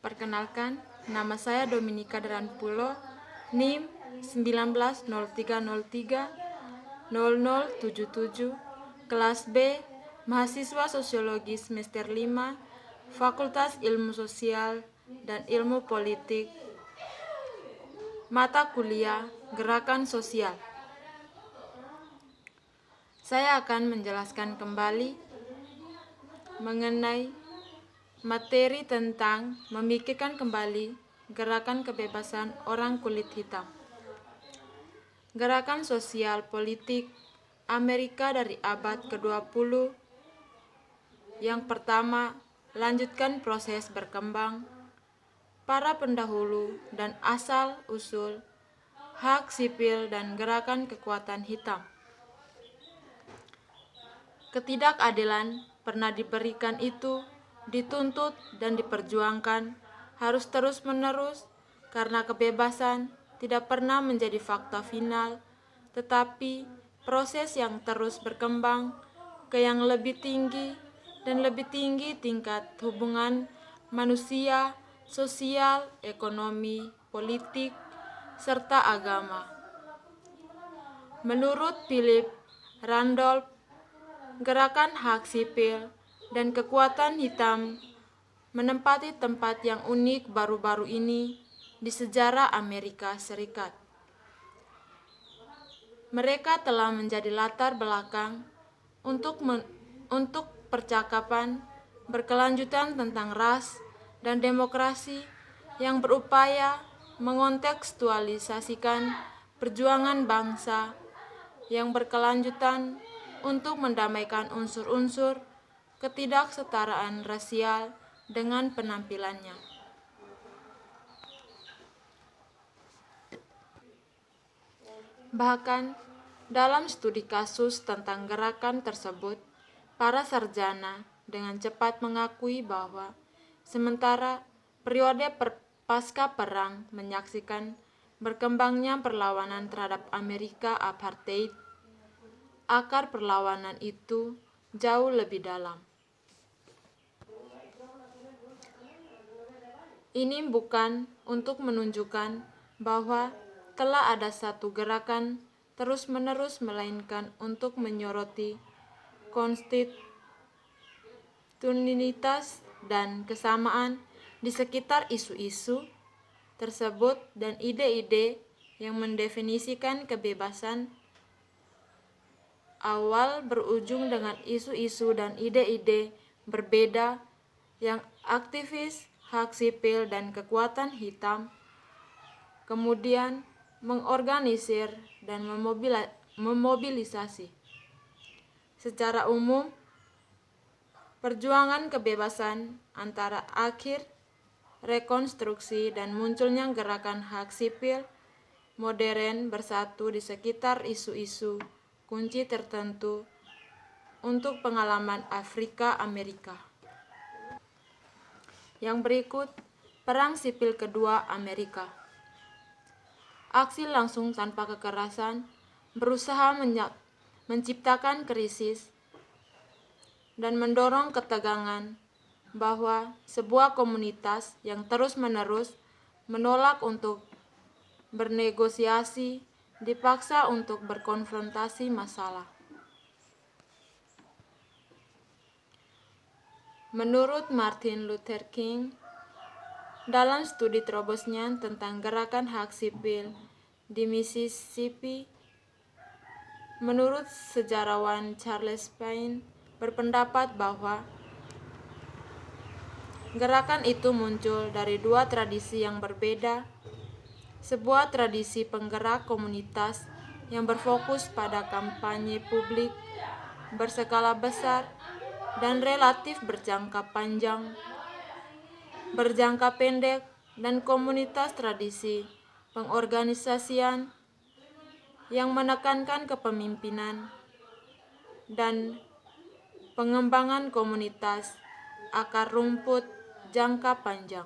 Perkenalkan, nama saya Dominika Daranpulo, NIM 1903030077, kelas B, mahasiswa Sosiologi semester 5, Fakultas Ilmu Sosial dan Ilmu Politik, mata kuliah Gerakan Sosial. Saya akan menjelaskan kembali mengenai materi tentang memikirkan kembali gerakan kebebasan orang kulit hitam. Gerakan sosial politik Amerika dari abad ke-20 yang pertama lanjutkan proses berkembang para pendahulu dan asal-usul hak sipil dan gerakan kekuatan hitam. Ketidakadilan pernah diberikan itu dituntut dan diperjuangkan harus terus-menerus karena kebebasan tidak pernah menjadi fakta final, tetapi proses yang terus berkembang ke yang lebih tinggi dan lebih tinggi tingkat hubungan manusia, sosial, ekonomi, politik, serta agama. Menurut Philip Randolph, gerakan hak sipil dan kekuatan hitam menempati tempat yang unik baru-baru ini di sejarah Amerika Serikat. Mereka telah menjadi latar belakang untuk percakapan berkelanjutan tentang ras dan demokrasi yang berupaya mengontekstualisasikan perjuangan bangsa yang berkelanjutan untuk mendamaikan unsur-unsur ketidaksetaraan rasial dengan penampilannya. Bahkan dalam studi kasus tentang gerakan tersebut, para sarjana dengan cepat mengakui bahwa sementara periode pasca perang menyaksikan berkembangnya perlawanan terhadap Amerika apartheid, akar perlawanan itu jauh lebih dalam. Ini bukan untuk menunjukkan bahwa telah ada satu gerakan terus-menerus, melainkan untuk menyoroti konstitusionalitas dan kesamaan di sekitar isu-isu tersebut dan ide-ide yang mendefinisikan kebebasan awal berujung dengan isu-isu dan ide-ide berbeda yang aktivis hak sipil dan kekuatan hitam kemudian mengorganisir dan memobilisasi. Secara umum, perjuangan kebebasan antara akhir rekonstruksi dan munculnya gerakan hak sipil modern bersatu di sekitar isu-isu kunci tertentu untuk pengalaman Afrika Amerika. Yang berikut, Perang Sipil Kedua Amerika. Aksi langsung tanpa kekerasan berusaha menciptakan krisis dan mendorong ketegangan bahwa sebuah komunitas yang terus-menerus menolak untuk bernegosiasi dipaksa untuk berkonfrontasi masalah. Menurut Martin Luther King, dalam studi terobosnya tentang gerakan hak sipil di Mississippi, menurut sejarawan Charles Payne berpendapat bahwa gerakan itu muncul dari dua tradisi yang berbeda, sebuah tradisi penggerak komunitas yang berfokus pada kampanye publik berskala besar dan relatif berjangka pendek, dan komunitas tradisi pengorganisasian yang menekankan kepemimpinan dan pengembangan komunitas akar rumput jangka panjang.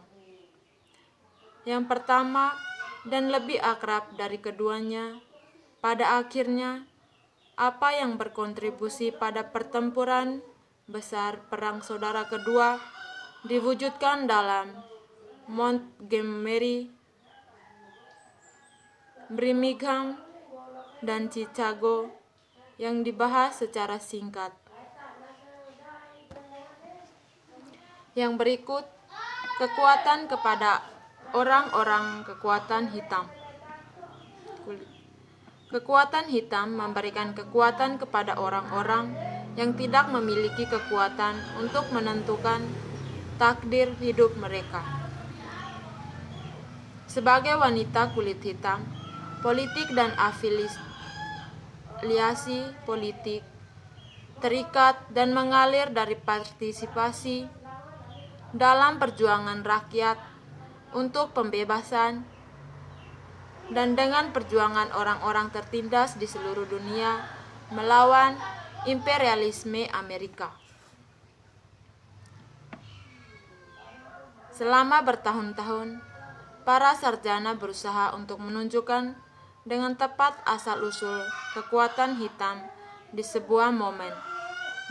Yang pertama dan lebih akrab dari keduanya, pada akhirnya apa yang berkontribusi pada pertempuran besar Perang Saudara Kedua diwujudkan dalam Montgomery, Birmingham, dan Chicago yang dibahas secara singkat. Yang berikut, kekuatan kepada orang-orang kekuatan hitam. Kekuatan hitam memberikan kekuatan kepada orang-orang yang tidak memiliki kekuatan untuk menentukan takdir hidup mereka. Sebagai wanita kulit hitam, politik dan afiliasi politik terikat dan mengalir dari partisipasi dalam perjuangan rakyat untuk pembebasan dan dengan perjuangan orang-orang tertindas di seluruh dunia melawan imperialisme Amerika. Selama bertahun-tahun, para sarjana berusaha untuk menunjukkan dengan tepat asal-usul kekuatan hitam di sebuah momen,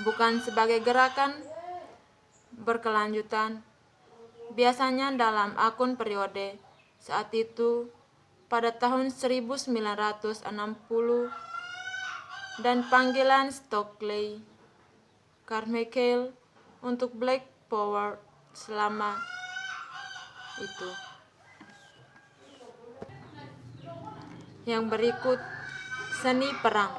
bukan sebagai gerakan berkelanjutan, biasanya dalam akun periode saat itu pada tahun 1960 dan panggilan Stokely Carmichael untuk Black Power selama itu. Yang berikut, seni perang.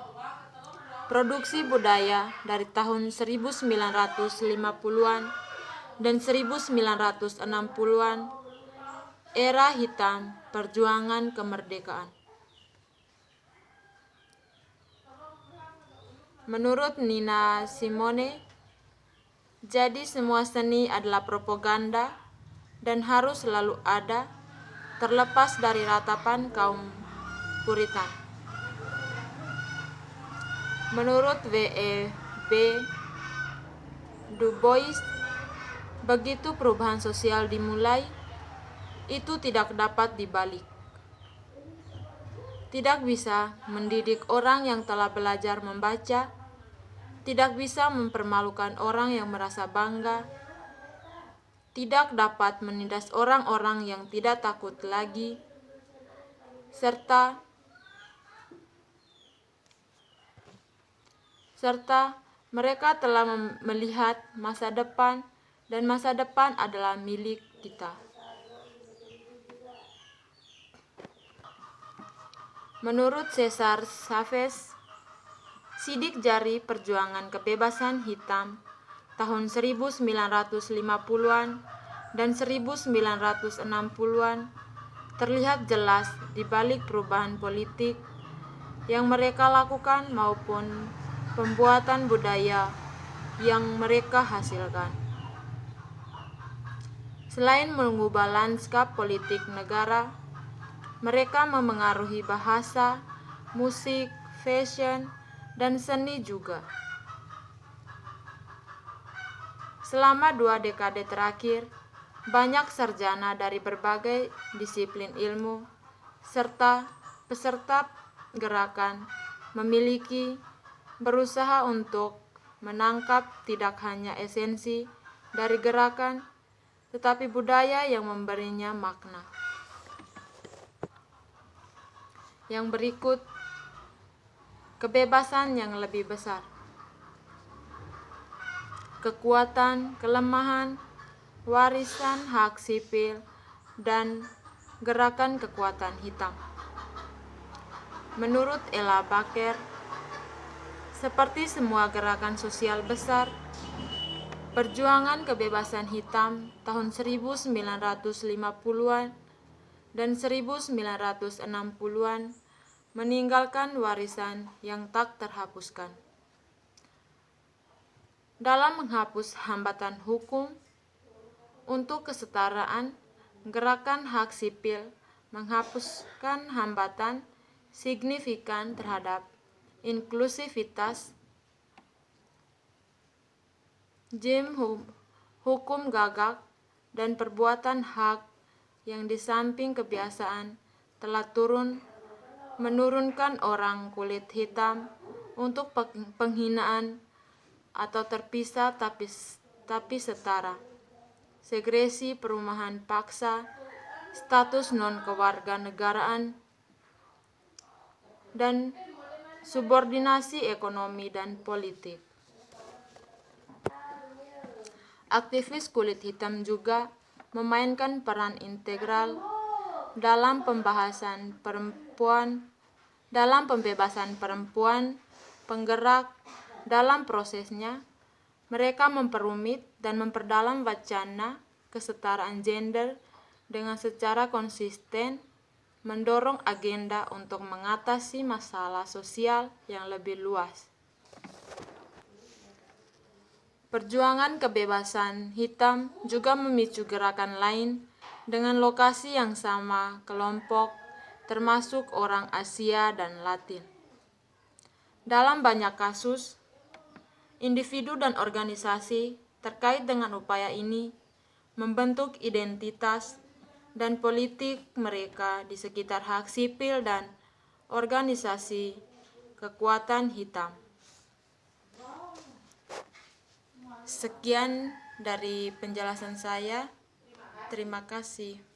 Produksi budaya dari tahun 1950-an dan 1960-an, era hitam perjuangan kemerdekaan. Menurut Nina Simone, jadi semua seni adalah propaganda dan harus selalu ada, terlepas dari ratapan kaum Puritan. Menurut W.E.B. Du Bois, begitu perubahan sosial dimulai, itu tidak dapat dibalik. Tidak bisa mendidik orang yang telah belajar membaca, tidak bisa mempermalukan orang yang merasa bangga, tidak dapat menindas orang-orang yang tidak takut lagi, serta mereka telah melihat masa depan, dan masa depan adalah milik kita. Menurut Cesar Chavez, sidik jari perjuangan kebebasan hitam tahun 1950-an dan 1960-an terlihat jelas di balik perubahan politik yang mereka lakukan maupun pembuatan budaya yang mereka hasilkan. Selain mengubah lanskap politik negara, mereka memengaruhi bahasa, musik, fashion, dan seni juga. Selama 2 dekade terakhir, banyak sarjana dari berbagai disiplin ilmu serta peserta gerakan berusaha untuk menangkap tidak hanya esensi dari gerakan, tetapi budaya yang memberinya makna. Yang berikut, kebebasan yang lebih besar. Kekuatan, kelemahan, warisan hak sipil, dan gerakan kekuatan hitam. Menurut Ella Baker, seperti semua gerakan sosial besar, perjuangan kebebasan hitam tahun 1950-an dan 1960-an meninggalkan warisan yang tak terhapuskan. Dalam menghapus hambatan hukum untuk kesetaraan, gerakan hak sipil menghapuskan hambatan signifikan terhadap inklusivitas, hukum gagak, dan perbuatan hak yang di samping kebiasaan telah menurunkan orang kulit hitam untuk penghinaan atau terpisah tapi setara, segresi perumahan paksa, status non-kewarganegaraan, dan subordinasi ekonomi dan politik. Aktivis kulit hitam juga memainkan peran integral dalam pembebasan perempuan penggerak. Dalam prosesnya, mereka memperumit dan memperdalam wacana kesetaraan gender dengan secara konsisten mendorong agenda untuk mengatasi masalah sosial yang lebih luas. Perjuangan kebebasan hitam juga memicu gerakan lain dengan lokasi yang sama kelompok, termasuk orang Asia dan Latin. Dalam banyak kasus, individu dan organisasi terkait dengan upaya ini membentuk identitas dan politik mereka di sekitar hak sipil dan organisasi kekuatan hitam. Sekian dari penjelasan saya. Terima kasih.